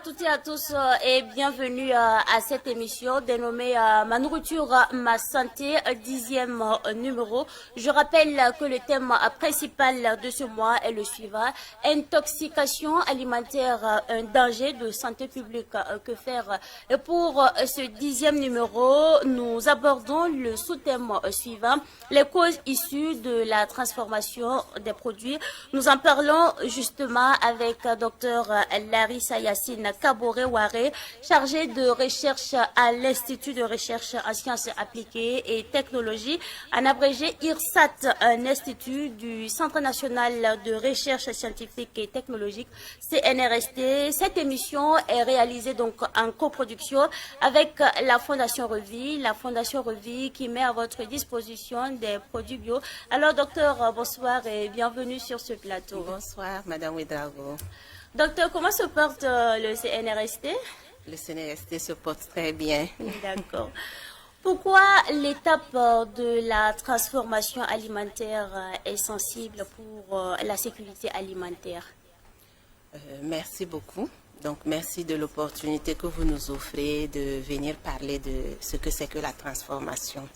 toutes et à tous et bienvenue à cette émission dénommée Ma nourriture, ma santé, 10e numéro. Je rappelle que le thème principal de ce mois est le suivant: intoxication alimentaire, un danger de santé publique. Que faire? Et pour ce 10e numéro, nous abordons le sous-thème suivant: les causes issues de la transformation des produits. Nous en parlons justement avec Dr Larissa Yassine Kaboré-Waré, chargée de recherche à l'Institut de recherche en sciences appliquées et technologies, en abrégé IRSAT, un institut du Centre national de recherche scientifique et technologique, CNRST. Cette émission est réalisée donc en coproduction avec la Fondation Revie qui met à votre disposition des produits bio. Alors docteur, bonsoir et bienvenue sur ce plateau. Bonsoir Madame Ouedraogo. Docteur, comment se porte le CNRST? Le CNRST se porte très bien. D'accord. Pourquoi l'étape de la transformation alimentaire est sensible pour la sécurité alimentaire? Merci beaucoup. Donc, merci de l'opportunité que vous nous offrez de venir parler de ce que c'est que la transformation.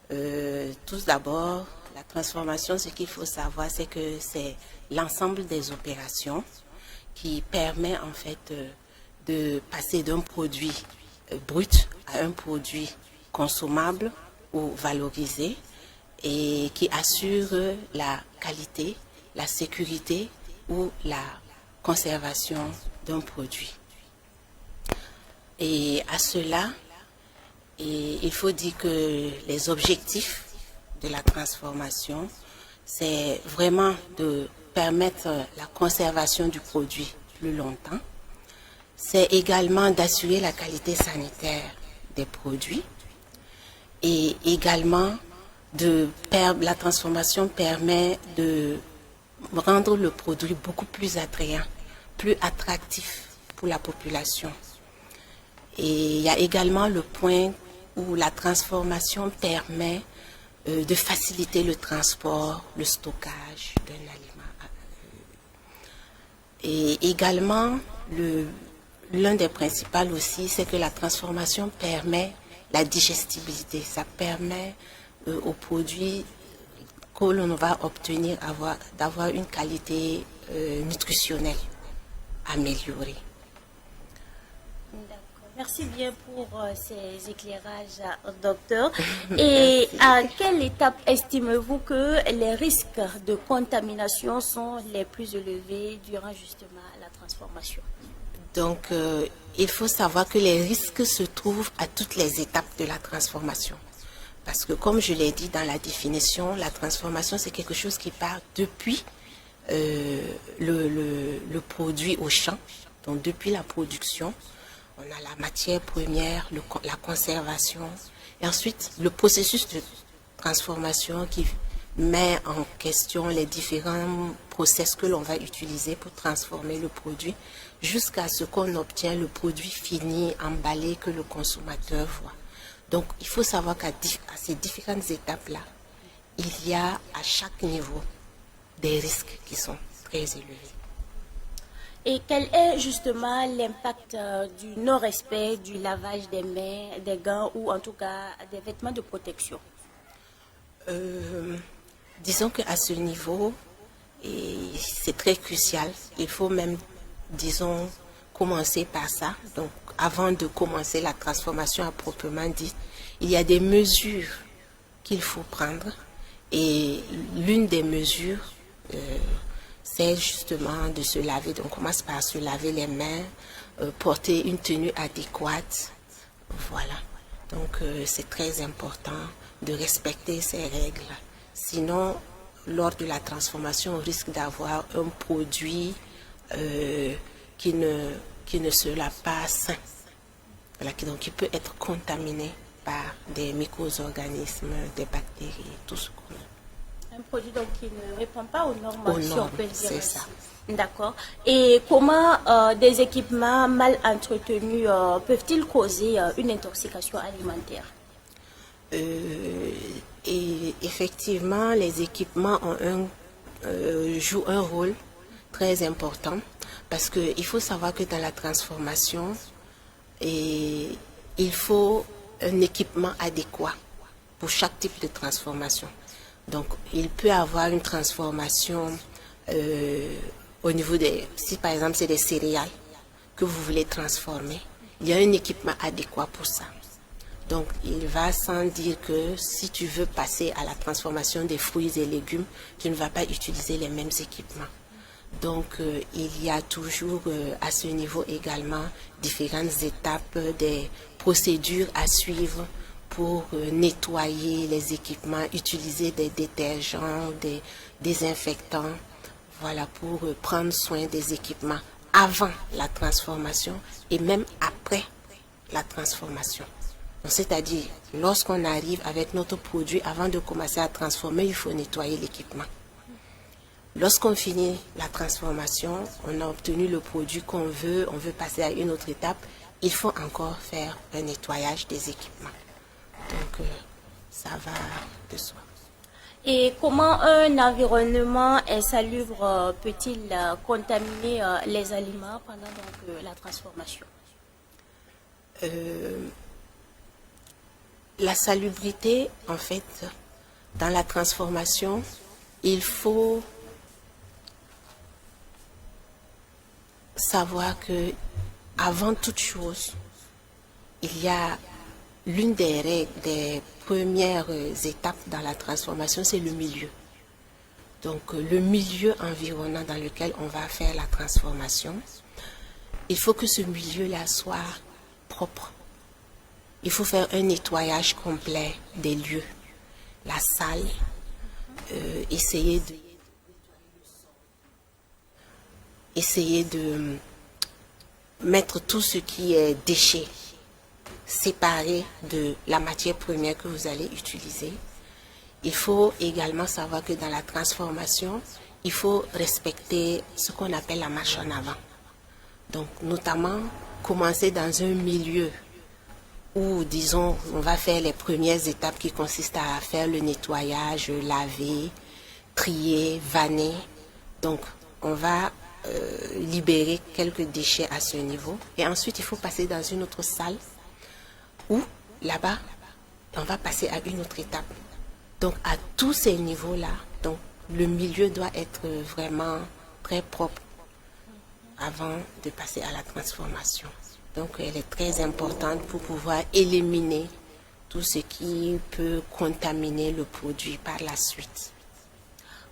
Tout d'abord, la transformation, ce qu'il faut savoir, c'est que c'est l'ensemble des opérations qui permet en fait de passer d'un produit brut à un produit consommable ou valorisé et qui assure la qualité, la sécurité ou la conservation d'un produit. Et à cela, il faut dire que les objectifs de la transformation, c'est vraiment de permettre la conservation du produit plus longtemps. C'est également d'assurer la qualité sanitaire des produits. Et également, la transformation permet de rendre le produit beaucoup plus attrayant, plus attractif pour la population. Et il y a également le point où la transformation permet de faciliter le transport, le stockage d'un aliment. Et également, l'un des principaux aussi, c'est que la transformation permet la digestibilité. Ça permet aux produits que l'on va obtenir d'avoir une qualité nutritionnelle améliorée. Merci bien pour ces éclairages, docteur. Et à quelle étape estimez-vous que les risques de contamination sont les plus élevés durant justement la transformation? Donc, il faut savoir que les risques se trouvent à toutes les étapes de la transformation. Parce que, comme je l'ai dit dans la définition, la transformation, c'est quelque chose qui part depuis le produit au champ, donc depuis la production. On a la matière première, la conservation, et ensuite le processus de transformation qui met en question les différents process que l'on va utiliser pour transformer le produit jusqu'à ce qu'on obtient le produit fini, emballé, que le consommateur voit. Donc il faut savoir qu'à ces différentes étapes-là, il y a à chaque niveau des risques qui sont très élevés. Et quel est justement l'impact du non-respect du lavage des mains, des gants ou en tout cas des vêtements de protection? Disons qu'à ce niveau, c'est très crucial. Il faut même, disons, commencer par ça. Donc, avant de commencer la transformation à proprement dit, il y a des mesures qu'il faut prendre. Et l'une des mesures, c'est justement de se laver. Donc, on commence par se laver les mains, porter une tenue adéquate. Voilà. Donc, c'est très important de respecter ces règles. Sinon, lors de la transformation, on risque d'avoir un produit qui ne se lave pas sain. Voilà, donc, qui peut être contaminé par des micro-organismes, des bactéries, tout ce qu'on a. Un produit donc qui ne répond pas aux normes, si on peut le dire. C'est ça. D'accord. Et comment des équipements mal entretenus peuvent-ils causer une intoxication alimentaire? Et effectivement, les équipements jouent un rôle très important parce qu'il faut savoir que dans la transformation, il faut un équipement adéquat pour chaque type de transformation. Donc, il peut avoir une transformation au niveau des... Si par exemple, c'est des céréales que vous voulez transformer, il y a un équipement adéquat pour ça. Donc, il va sans dire que si tu veux passer à la transformation des fruits et légumes, tu ne vas pas utiliser les mêmes équipements. Donc, il y a toujours à ce niveau également différentes étapes, des procédures à suivre pour nettoyer les équipements, utiliser des détergents, des désinfectants, voilà, pour prendre soin des équipements avant la transformation et même après la transformation. C'est-à-dire, lorsqu'on arrive avec notre produit, avant de commencer à transformer, il faut nettoyer l'équipement. Lorsqu'on finit la transformation, on a obtenu le produit qu'on veut, on veut passer à une autre étape, il faut encore faire un nettoyage des équipements. Donc, ça va de soi. Et comment un environnement insalubre peut-il contaminer les aliments pendant donc, la transformation? La salubrité, en fait, dans la transformation, il faut savoir que, avant toute chose, il y a l'une des règles, des premières étapes dans la transformation, c'est le milieu. Donc, le milieu environnant dans lequel on va faire la transformation, il faut que ce milieu-là soit propre. Il faut faire un nettoyage complet des lieux, la salle, essayer de mettre tout ce qui est déchet séparé de la matière première que vous allez utiliser. Il faut également savoir que dans la transformation, il faut respecter ce qu'on appelle la marche en avant. Donc, notamment, commencer dans un milieu où, disons, on va faire les premières étapes qui consistent à faire le nettoyage, laver, trier, vanner. Donc, on va libérer quelques déchets à ce niveau. Et ensuite, il faut passer dans une autre salle où, là-bas, on va passer à une autre étape. Donc, à tous ces niveaux-là, donc, le milieu doit être vraiment très propre avant de passer à la transformation. Donc, elle est très importante pour pouvoir éliminer tout ce qui peut contaminer le produit par la suite.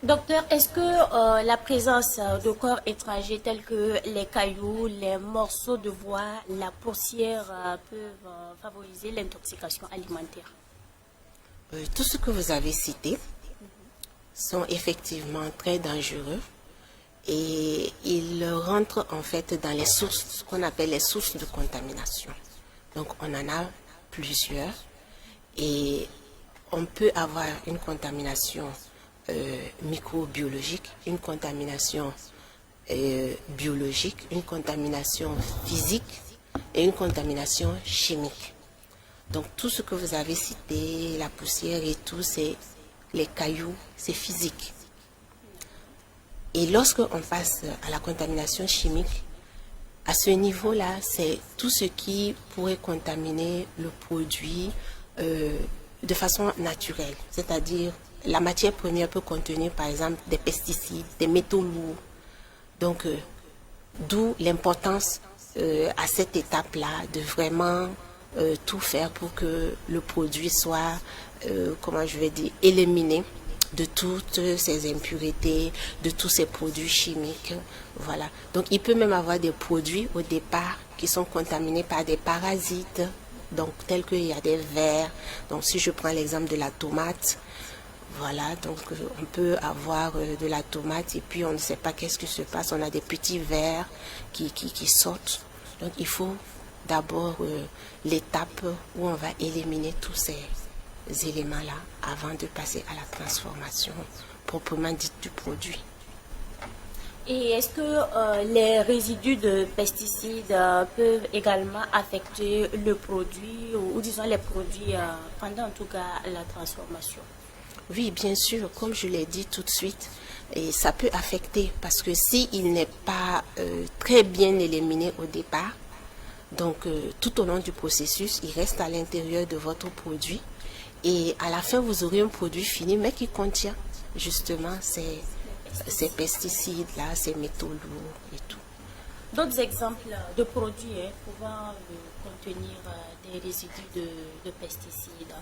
Docteur, est-ce que la présence de corps étrangers tels que les cailloux, les morceaux de bois, la poussière peuvent favoriser l'intoxication alimentaire? Tout ce que vous avez cité sont effectivement très dangereux et ils rentrent en fait dans les sources, ce qu'on appelle les sources de contamination. Donc on en a plusieurs et on peut avoir une contamination microbiologique, une contamination biologique, une contamination physique et une contamination chimique. Donc tout ce que vous avez cité, la poussière et tout, c'est les cailloux, c'est physique. Et lorsque on passe à la contamination chimique, à ce niveau-là, c'est tout ce qui pourrait contaminer le produit de façon naturelle. C'est-à-dire, la matière première peut contenir, par exemple, des pesticides, des métaux lourds. Donc, d'où l'importance à cette étape-là de vraiment tout faire pour que le produit soit, comment je vais dire, éliminé de toutes ces impuretés, de tous ces produits chimiques. Voilà. Donc, il peut même avoir des produits au départ qui sont contaminés par des parasites, donc tels qu'il y a des vers. Donc, si je prends l'exemple de la tomate, voilà, donc on peut avoir de la tomate et puis on ne sait pas qu'est-ce qui se passe. On a des petits vers qui sortent. Donc, il faut d'abord l'étape où on va éliminer tous ces éléments-là avant de passer à la transformation proprement dite du produit. Et est-ce que les résidus de pesticides peuvent également affecter le produit ou disons les produits pendant en tout cas la transformation? Oui, bien sûr, comme je l'ai dit tout de suite, et ça peut affecter parce que s'il n'est pas très bien éliminé au départ, donc tout au long du processus, il reste à l'intérieur de votre produit et à la fin, vous aurez un produit fini mais qui contient justement ces pesticides-là, ces métaux lourds et tout. D'autres exemples de produits pouvant contenir des résidus de pesticides.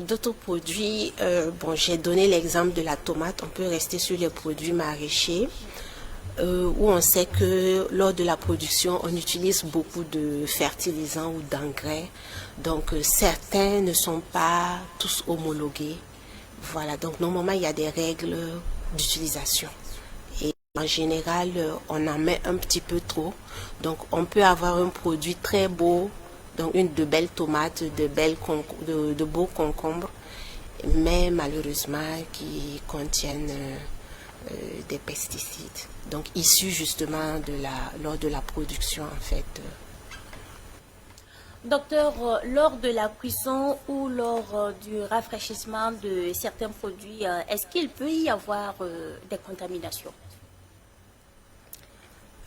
D'autres produits, bon, j'ai donné l'exemple de la tomate, on peut rester sur les produits maraîchers, où on sait que lors de la production, on utilise beaucoup de fertilisants ou d'engrais, donc certains ne sont pas tous homologués. Voilà, donc normalement il y a des règles d'utilisation. Et en général, on en met un petit peu trop, donc on peut avoir un produit très beau, donc de belles tomates, de beaux concombres, mais malheureusement qui contiennent des pesticides. Donc issus justement lors de la production en fait. Docteur, lors de la cuisson ou lors du rafraîchissement de certains produits, est-ce qu'il peut y avoir des contaminations?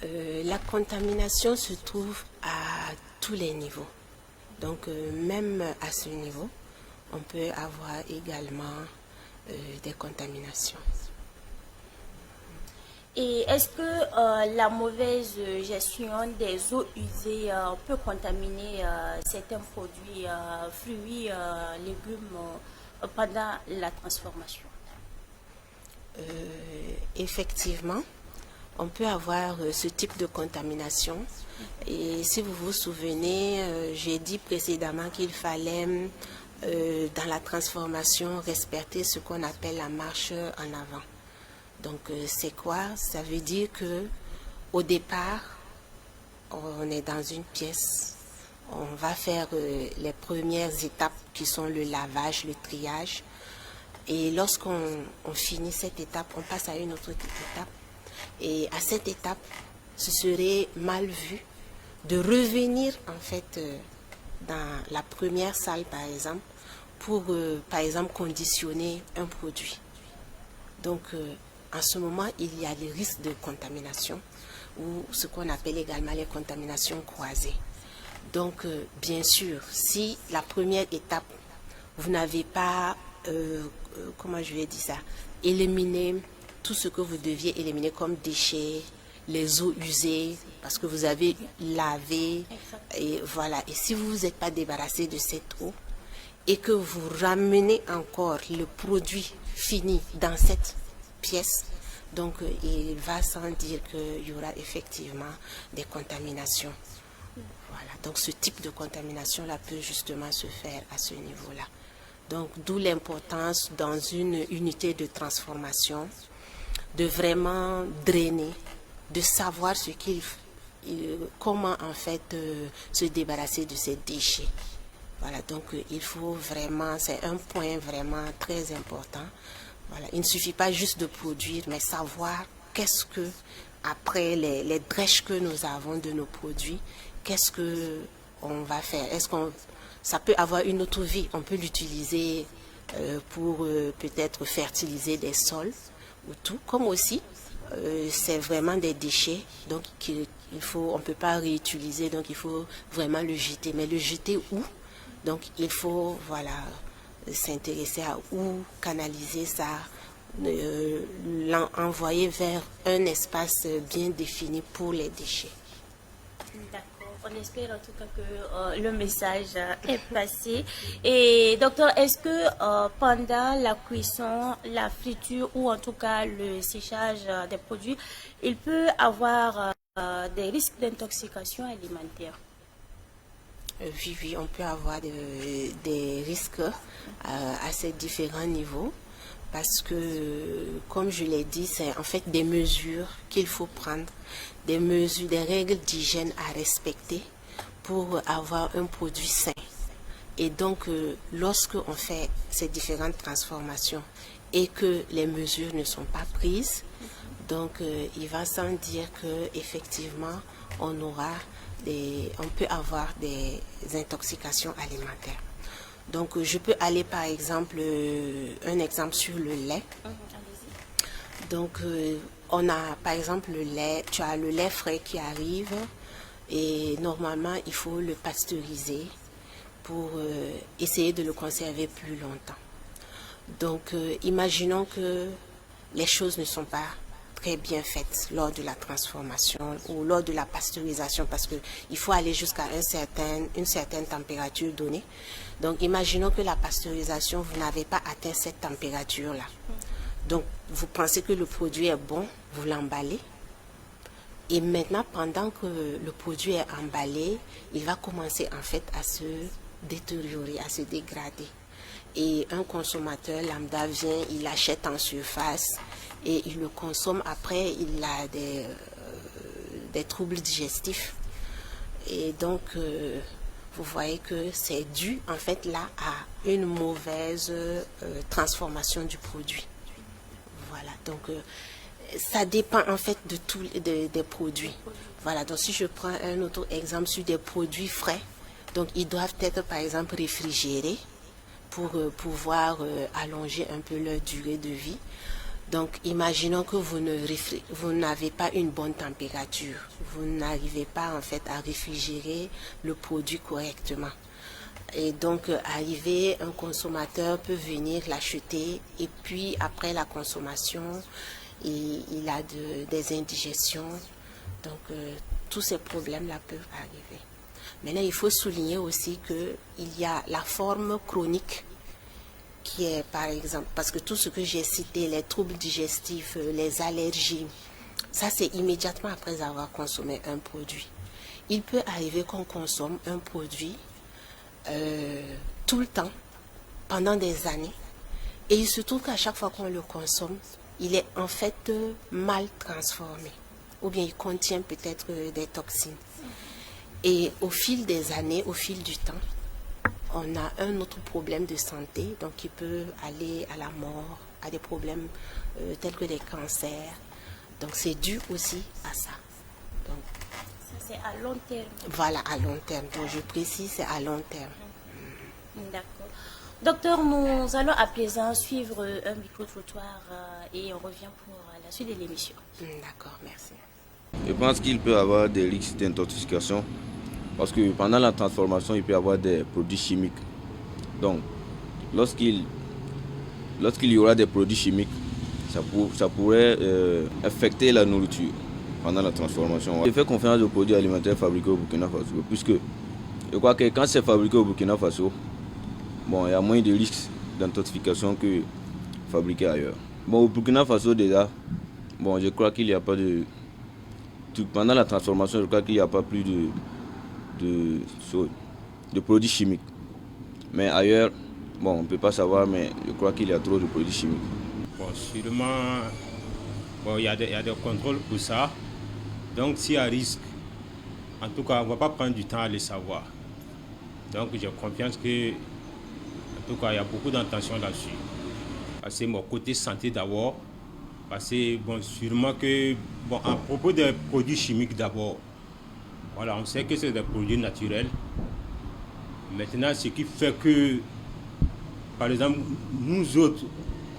La contamination se trouve à tous les niveaux. Donc même à ce niveau, on peut avoir également des contaminations. Et est-ce que la mauvaise gestion des eaux usées peut contaminer certains produits, fruits, légumes pendant la transformation? Effectivement, on peut avoir ce type de contamination. Et si vous vous souvenez, j'ai dit précédemment qu'il fallait, dans la transformation, respecter ce qu'on appelle la marche en avant. Donc, c'est quoi? Ça veut dire que au départ, on est dans une pièce. On va faire les premières étapes qui sont le lavage, le triage. Et lorsqu'on finit cette étape, on passe à une autre étape. Et à cette étape, ce serait mal vu de revenir en fait dans la première salle par exemple pour par exemple conditionner un produit. Donc en ce moment, il y a des risques de contamination ou ce qu'on appelle également les contaminations croisées. Donc bien sûr, si la première étape, vous n'avez pas, comment je vais dire ça, éliminé tout ce que vous deviez éliminer comme déchets, les eaux usées, parce que vous avez lavé, et voilà. Et si vous ne vous êtes pas débarrassé de cette eau, et que vous ramenez encore le produit fini dans cette pièce, donc il va sans dire qu'il y aura effectivement des contaminations. Voilà. Donc ce type de contamination-là peut justement se faire à ce niveau-là. Donc d'où l'importance dans une unité de transformation de vraiment drainer, de savoir comment en fait se débarrasser de ces déchets. Voilà, donc il faut vraiment, c'est un point vraiment très important. Voilà, il ne suffit pas juste de produire, mais savoir qu'est-ce que, après les drèches que nous avons de nos produits, qu'est-ce que on va faire. Est-ce qu'on, ça peut avoir une autre vie, on peut l'utiliser pour peut-être fertiliser des sols ou tout, comme aussi c'est vraiment des déchets, donc on ne peut pas réutiliser, donc il faut vraiment le jeter. Mais le jeter où? Donc il faut voilà, s'intéresser à où canaliser ça, l'envoyer vers un espace bien défini pour les déchets. D'accord. On espère en tout cas que le message est passé. Et docteur, est-ce que pendant la cuisson, la friture ou en tout cas le séchage des produits, il peut avoir des risques d'intoxication alimentaire? Oui, on peut avoir des risques à ces différents niveaux parce que, comme je l'ai dit, c'est en fait des mesures qu'il faut prendre, des mesures, des règles d'hygiène à respecter pour avoir un produit sain. Et donc, lorsque on fait ces différentes transformations et que les mesures ne sont pas prises, donc il va sans dire que effectivement on peut avoir des intoxications alimentaires. Donc, je peux aller par exemple, un exemple sur le lait. Donc, on a par exemple le lait, tu as le lait frais qui arrive et normalement, il faut le pasteuriser pour essayer de le conserver plus longtemps. Donc, imaginons que les choses ne sont pas très bien faites lors de la transformation ou lors de la pasteurisation parce qu'il faut aller jusqu'à une certaine température donnée. Donc, imaginons que la pasteurisation, vous n'avez pas atteint cette température-là. Donc, vous pensez que le produit est bon, vous l'emballez. Et maintenant, pendant que le produit est emballé, il va commencer en fait à se détériorer, à se dégrader. Et un consommateur lambda vient, il achète en surface et il le consomme. Après, il a des troubles digestifs. Et donc, vous voyez que c'est dû en fait là à une mauvaise transformation du produit. Voilà, donc ça dépend en fait de tous des produits. Voilà, donc si je prends un autre exemple sur des produits frais, donc ils doivent être par exemple réfrigérés pour pouvoir allonger un peu leur durée de vie. Donc, imaginons que vous n'avez pas une bonne température. Vous n'arrivez pas en fait à réfrigérer le produit correctement. Et donc, un consommateur peut venir l'acheter et puis après la consommation, il a des indigestions. Donc, tous ces problèmes-là peuvent arriver. Maintenant, il faut souligner aussi qu'il y a la forme chronique qui est, par exemple, parce que tout ce que j'ai cité, les troubles digestifs, les allergies, ça c'est immédiatement après avoir consommé un produit. Il peut arriver qu'on consomme un produit tout le temps, pendant des années, et il se trouve qu'à chaque fois qu'on le consomme, il est en fait mal transformé, ou bien il contient peut-être des toxines. Et au fil des années, au fil du temps, on a un autre problème de santé, donc qui peut aller à la mort, à des problèmes tels que des cancers. Donc c'est dû aussi à ça. Donc, ça c'est à long terme. Voilà, à long terme. Donc je précise, c'est à long terme. D'accord. Docteur, nous allons à présent suivre un micro-trottoir et on revient pour la suite de l'émission. D'accord, merci. Je pense qu'il peut y avoir des risques d'intoxication parce que pendant la transformation, il peut y avoir des produits chimiques. Donc, lorsqu'il y aura des produits chimiques, ça pourrait affecter la nourriture pendant la transformation. Je fais confiance aux produits alimentaires fabriqués au Burkina Faso, puisque je crois que quand c'est fabriqué au Burkina Faso, bon, il y a moins de risques d'intoxication que fabriqué ailleurs. Bon, au Burkina Faso déjà, bon, je crois qu'il n'y a pas de... Pendant la transformation, je crois qu'il n'y a pas plus de produits chimiques. Mais ailleurs, bon, on ne peut pas savoir, mais je crois qu'il y a trop de produits chimiques. Bon, sûrement, bon, il y a des contrôles pour ça. Donc, s'il y a risque, en tout cas, on ne va pas prendre du temps à le savoir. Donc, j'ai confiance que, en tout cas, il y a beaucoup d'intention là-dessus. Parce que mon côté santé d'abord, parce que, bon, sûrement que, bon, à propos des produits chimiques d'abord, voilà, on sait que c'est des produits naturels. Maintenant, ce qui fait que, par exemple, nous autres,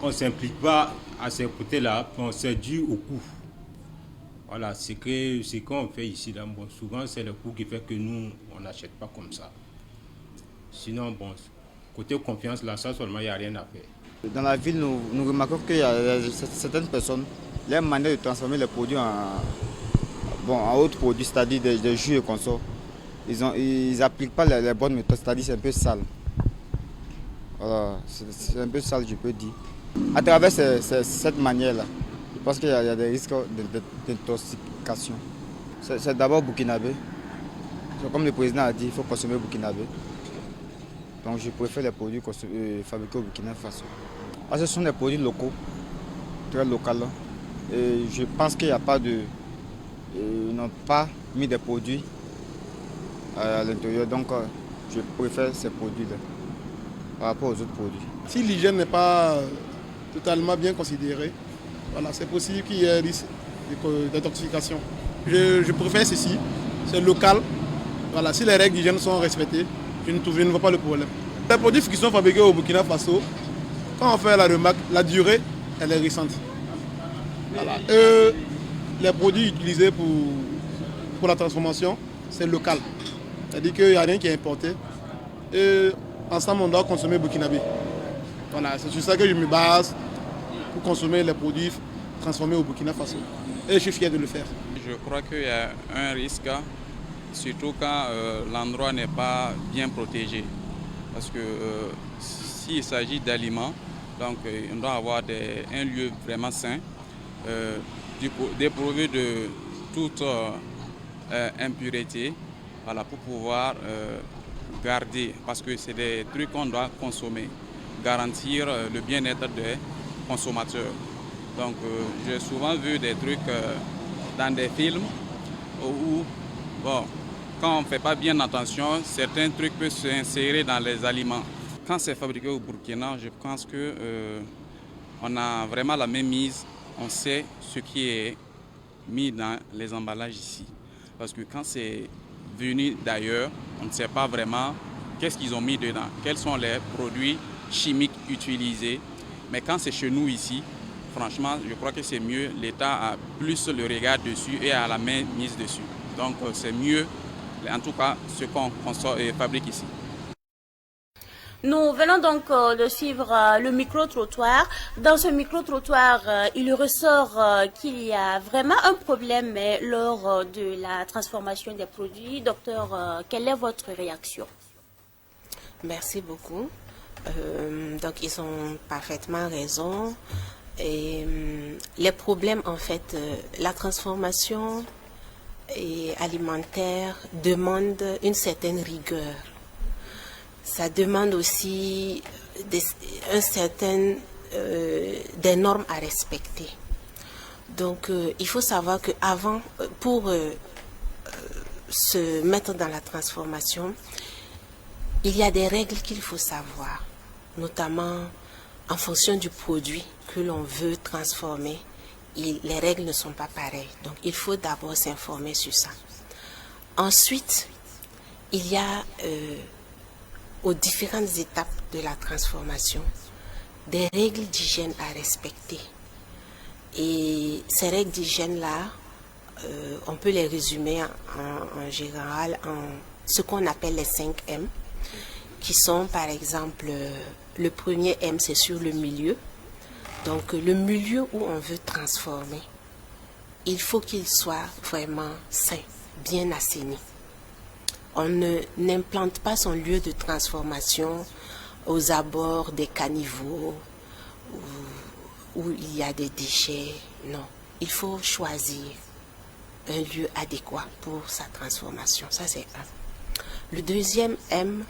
on ne s'implique pas à ces côtés-là, bon, c'est dû au coût. Voilà, ce qu'on fait ici, là, bon, souvent, c'est le coût qui fait que nous, on n'achète pas comme ça. Sinon, bon, côté confiance, là, ça seulement, il n'y a rien à faire. Dans la ville, nous remarquons qu'il y a certaines personnes, leur manière de transformer les produits en autres produits, c'est-à-dire des jus et consorts, ils n'appliquent pas les bonnes méthodes, c'est-à-dire c'est un peu sale. Voilà, c'est un peu sale, je peux dire. À travers cette manière-là, je pense qu'il y a des risques d'intoxication. C'est d'abord burkinabé. Comme le président a dit, il faut consommer burkinabé. Donc je préfère les produits fabriqués au Burkina Faso. Ce sont des produits locaux, très locaux. Et je pense qu'il n'y a pas de... Ils n'ont pas mis des produits à l'intérieur. Donc je préfère ces produits-là par rapport aux autres produits. Si l'hygiène n'est pas totalement bien considérée, voilà, c'est possible qu'il y ait un risque d'intoxication. Je préfère ceci, c'est local. Voilà, si les règles d'hygiène sont respectées, je ne vois pas le problème. Les produits qui sont fabriqués au Burkina Faso, quand on fait la remarque, la durée, elle est récente. Voilà. Les produits utilisés pour la transformation, c'est local. C'est-à-dire qu'il n'y a rien qui est importé. Et ensemble, on doit consommer burkinabé. Voilà, c'est sur ça que je me base pour consommer les produits transformés au Burkina Faso. Et je suis fier de le faire. Je crois qu'il y a un risque, surtout quand l'endroit n'est pas bien protégé. Parce que s'il s'agit d'aliments, donc on doit avoir un lieu vraiment sain, dépourvu de toute impureté, voilà, pour pouvoir garder, parce que c'est des trucs qu'on doit consommer, garantir le bien-être des consommateurs. Donc j'ai souvent vu des trucs dans des films où, bon, quand on ne fait pas bien attention, certains trucs peuvent s'insérer dans les aliments. Quand c'est fabriqué au Burkina, je pense qu'on a vraiment la même mise, on sait ce qui est mis dans les emballages ici. Parce que quand c'est venu d'ailleurs, on ne sait pas vraiment qu'est-ce qu'ils ont mis dedans, quels sont les produits chimiques utilisés. Mais quand c'est chez nous ici, franchement, je crois que c'est mieux. L'État a plus le regard dessus et a la main mise dessus. Donc c'est mieux, en tout cas, ce qu'on fabrique ici. Nous venons donc de suivre le micro-trottoir. Dans ce micro-trottoir, il ressort qu'il y a vraiment un problème lors de la transformation des produits. Docteur, quelle est votre réaction? Merci beaucoup. Donc, ils ont parfaitement raison. Et les problèmes, en fait, la transformation alimentaire demande une certaine rigueur. Ça demande aussi des normes à respecter. Donc, il faut savoir qu'avant, pour se mettre dans la transformation, il y a des règles qu'il faut savoir, notamment en fonction du produit que l'on veut transformer. Les règles ne sont pas pareilles. Donc, il faut d'abord s'informer sur ça. Ensuite, il y a aux différentes étapes de la transformation des règles d'hygiène à respecter. Et ces règles d'hygiène-là, on peut les résumer en général en ce qu'on appelle les 5 M, qui sont par exemple, le premier M, c'est sur le milieu. Donc le milieu où on veut transformer, il faut qu'il soit vraiment sain, bien assaini. On n'implante pas son lieu de transformation aux abords des caniveaux où il y a des déchets. Non, il faut choisir un lieu adéquat pour sa transformation. Ça, c'est un. Le deuxième M,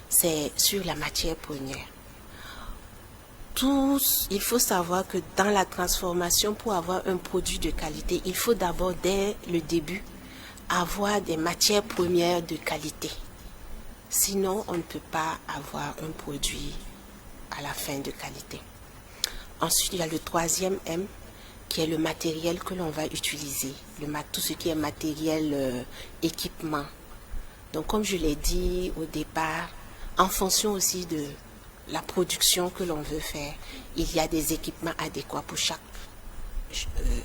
c'est sur la matière première. Il faut savoir que dans la transformation, pour avoir un produit de qualité, il faut d'abord, dès le début, avoir des matières premières de qualité. Sinon, on ne peut pas avoir un produit à la fin de qualité. Ensuite, il y a le troisième M, qui est le matériel que l'on va utiliser. Tout ce qui est matériel, équipement. Donc, comme je l'ai dit au départ, en fonction aussi de la production que l'on veut faire, il y a des équipements adéquats pour chaque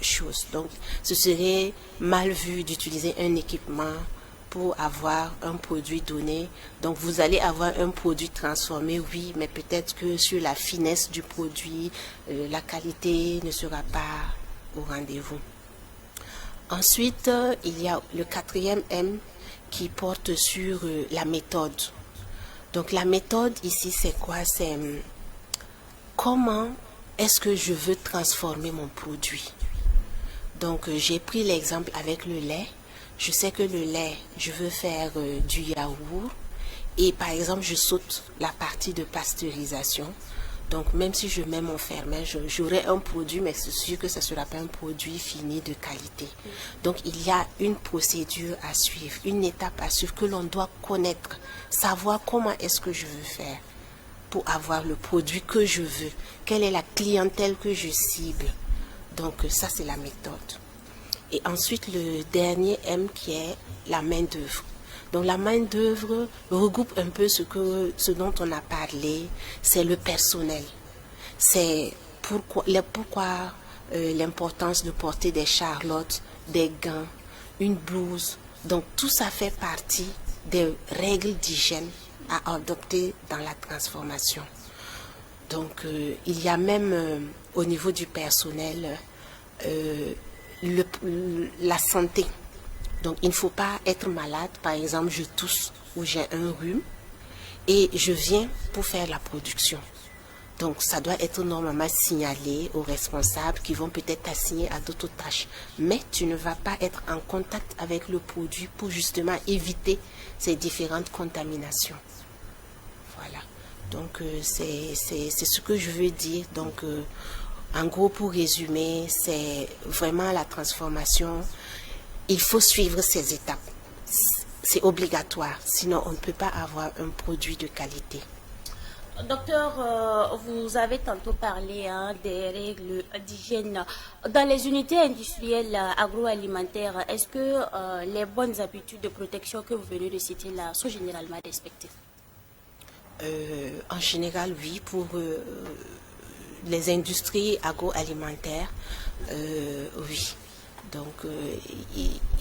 chose. Donc, ce serait mal vu d'utiliser un équipement pour avoir un produit donné. Donc, vous allez avoir un produit transformé, oui, mais peut-être que sur la finesse du produit, la qualité ne sera pas au rendez-vous. Ensuite, il y a le quatrième M qui porte sur la méthode. Donc, la méthode ici, c'est quoi? C'est comment est-ce que je veux transformer mon produit? Donc, j'ai pris l'exemple avec le lait. Je sais que le lait, je veux faire du yaourt. Et par exemple, je saute la partie de pasteurisation. Donc, même si je mets mon fermage, j'aurai un produit, mais c'est sûr que ce ne sera pas un produit fini de qualité. Donc, il y a une procédure à suivre, une étape à suivre que l'on doit connaître, savoir comment est-ce que je veux faire pour avoir le produit que je veux, quelle est la clientèle que je cible. Donc, ça, c'est la méthode. Et ensuite, le dernier M qui est la main-d'œuvre. Donc la main-d'œuvre regroupe un peu ce dont on a parlé, c'est le personnel. C'est pourquoi l'importance de porter des charlottes, des gants, une blouse. Donc tout ça fait partie des règles d'hygiène à adopter dans la transformation. Donc il y a même au niveau du personnel la santé. Donc il ne faut pas être malade, par exemple je tousse ou j'ai un rhume et je viens pour faire la production. Donc ça doit être normalement signalé aux responsables qui vont peut-être t'assigner à d'autres tâches. Mais tu ne vas pas être en contact avec le produit pour justement éviter ces différentes contaminations. Voilà. Donc c'est ce que je veux dire. Donc en gros, pour résumer, c'est vraiment la transformation. Il faut suivre ces étapes. C'est obligatoire, sinon on ne peut pas avoir un produit de qualité. Docteur, vous avez tantôt parlé des règles d'hygiène. Dans les unités industrielles agroalimentaires, est-ce que les bonnes habitudes de protection que vous venez de citer là sont généralement respectées? En général, oui. Pour les industries agroalimentaires, oui. Donc,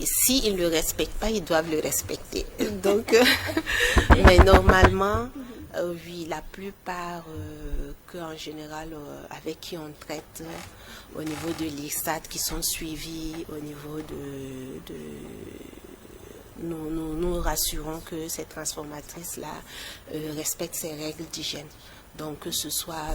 s'ils ne le respectent pas, ils doivent le respecter. Donc, mais normalement, oui, la plupart en général avec qui on traite au niveau de l'IRSAT, qui sont suivis au niveau de nous rassurons que ces transformatrices-là respectent ces règles d'hygiène. Donc que ce soit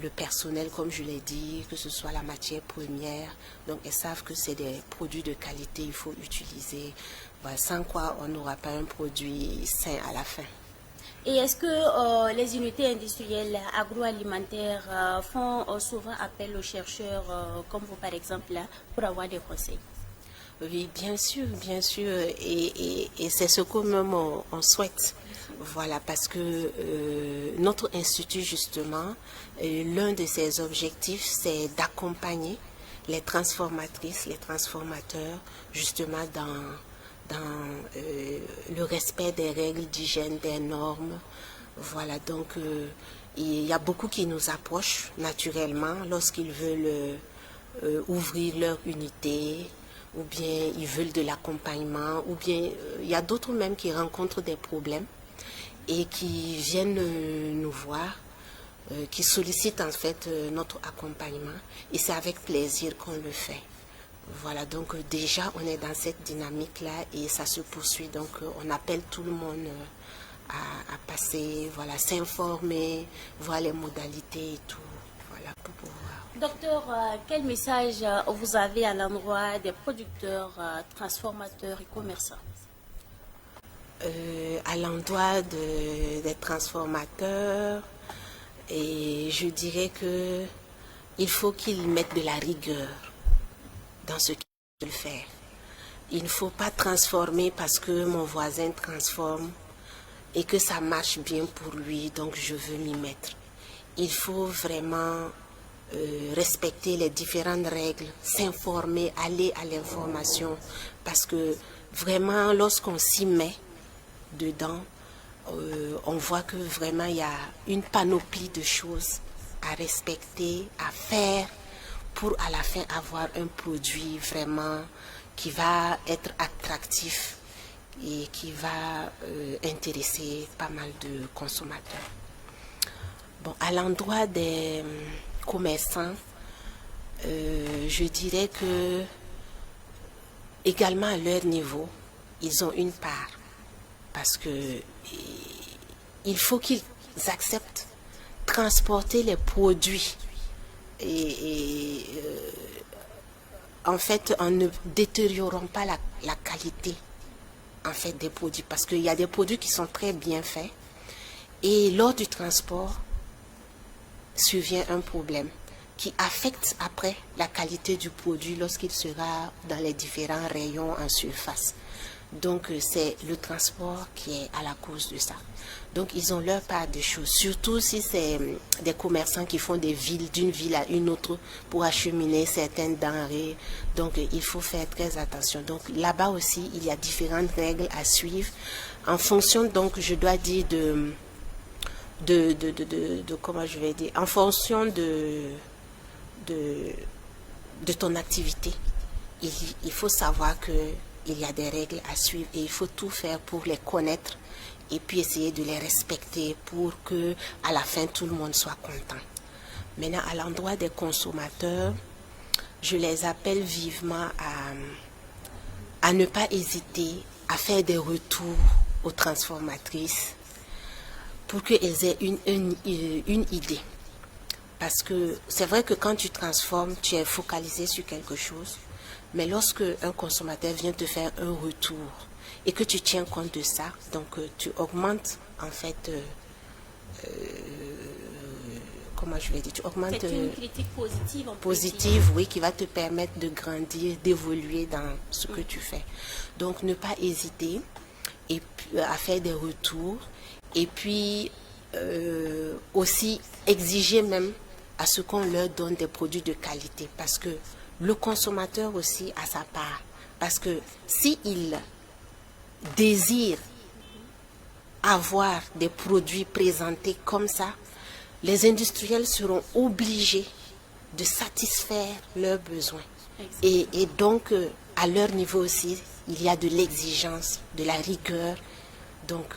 le personnel, comme je l'ai dit, que ce soit la matière première, donc elles savent que c'est des produits de qualité, il faut utiliser, voilà, sans quoi on n'aura pas un produit sain à la fin. Et est-ce que les unités industrielles agroalimentaires font souvent appel aux chercheurs comme vous par exemple pour avoir des conseils? Oui, bien sûr, et c'est ce que même on souhaite. Voilà, parce que notre institut, justement, l'un de ses objectifs, c'est d'accompagner les transformatrices, les transformateurs, justement, dans le respect des règles d'hygiène, des normes. Voilà, donc il y a beaucoup qui nous approchent naturellement lorsqu'ils veulent ouvrir leur unité, ou bien ils veulent de l'accompagnement, ou bien il y a d'autres même qui rencontrent des problèmes et qui viennent nous voir, qui sollicitent en fait notre accompagnement, et c'est avec plaisir qu'on le fait. Voilà, donc déjà on est dans cette dynamique-là et ça se poursuit, donc on appelle tout le monde à passer, voilà, s'informer, voir les modalités et tout, voilà, pour pouvoir. Docteur, quel message vous avez à l'endroit des producteurs, transformateurs et commerçants? À l'endroit des transformateurs, et je dirais que il faut qu'ils mettent de la rigueur dans ce qu'ils veulent faire. Il ne faut pas transformer parce que mon voisin transforme et que ça marche bien pour lui, donc je veux m'y mettre. Il faut vraiment respecter les différentes règles, s'informer, aller à l'information, parce que vraiment lorsqu'on s'y met dedans, on voit que vraiment il y a une panoplie de choses à respecter, à faire, pour à la fin avoir un produit vraiment qui va être attractif et qui va intéresser pas mal de consommateurs. Bon, à l'endroit des commerçants, je dirais que également à leur niveau, ils ont une part, parce que il faut qu'ils acceptent transporter les produits en fait en ne détériorant pas la qualité en fait des produits, parce qu'il y a des produits qui sont très bien faits et lors du transport survient un problème qui affecte après la qualité du produit lorsqu'il sera dans les différents rayons en surface. Donc c'est le transport qui est à la cause de ça. Donc, ils ont leur part des choses. Surtout si c'est des commerçants qui font d'une ville à une autre pour acheminer certaines denrées. Donc, il faut faire très attention. Donc, là-bas aussi, il y a différentes règles à suivre. En fonction, donc, je dois dire comment je vais dire, en fonction de ton activité. Il faut savoir qu'il y a des règles à suivre et il faut tout faire pour les connaître et puis essayer de les respecter pour que à la fin tout le monde soit content. Maintenant, à l'endroit des consommateurs, je les appelle vivement à ne pas hésiter à faire des retours aux transformatrices pour qu'elles aient une idée. Parce que c'est vrai que quand tu transformes, tu es focalisé sur quelque chose, mais lorsque un consommateur vient te faire un retour et que tu tiens compte de ça, donc tu augmentes en fait, comment je vais dire, tu augmentes C'est une critique positive. Positive, oui, qui va te permettre de grandir, d'évoluer dans ce que tu fais. Donc ne pas hésiter et puis, à faire des retours et puis aussi exiger même à ce qu'on leur donne des produits de qualité parce que le consommateur aussi a sa part. Parce que s'il désire avoir des produits présentés comme ça, les industriels seront obligés de satisfaire leurs besoins. Et donc, à leur niveau aussi, il y a de l'exigence, de la rigueur. Donc,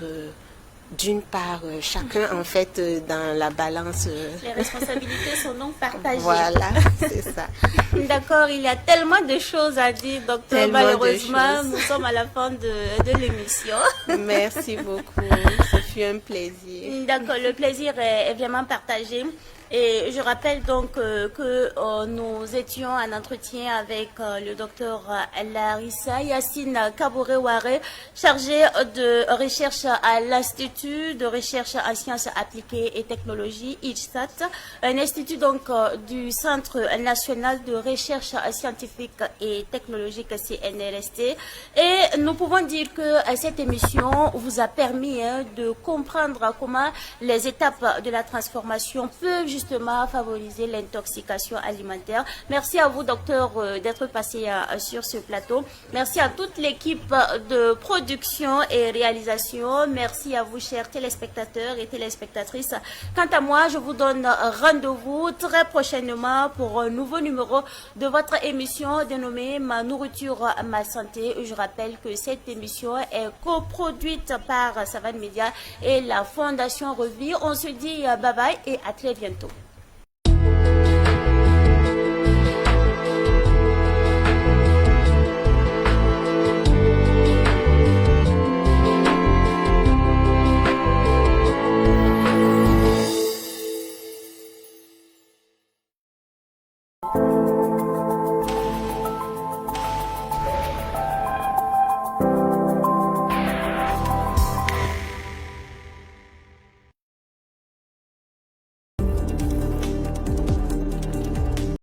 d'une part, chacun en fait dans la balance. Les responsabilités sont donc partagées. Voilà, c'est ça. D'accord, il y a tellement de choses à dire, docteur. Tellement malheureusement, nous sommes à la fin de l'émission. Merci beaucoup, ce fut un plaisir. D'accord, le plaisir est vraiment partagé. Et je rappelle donc que nous étions en entretien avec le docteur Larissa Yacine Kabouré-Ouare, chargé de recherche à l'Institut de recherche en sciences appliquées et technologies, ICSAT, un institut donc du Centre national de recherche scientifique et technologique CNRST. Et nous pouvons dire que cette émission vous a permis de comprendre comment les étapes de la transformation peuvent justement favoriser l'intoxication alimentaire. Merci à vous, docteur, d'être passé sur ce plateau. Merci à toute l'équipe de production et réalisation. Merci à vous, chers téléspectateurs et téléspectatrices. Quant à moi, je vous donne rendez-vous très prochainement pour un nouveau numéro de votre émission dénommée Ma nourriture, ma santé. Je rappelle que cette émission est coproduite par Savane Media et la Fondation Revue. On se dit bye bye et à très bientôt.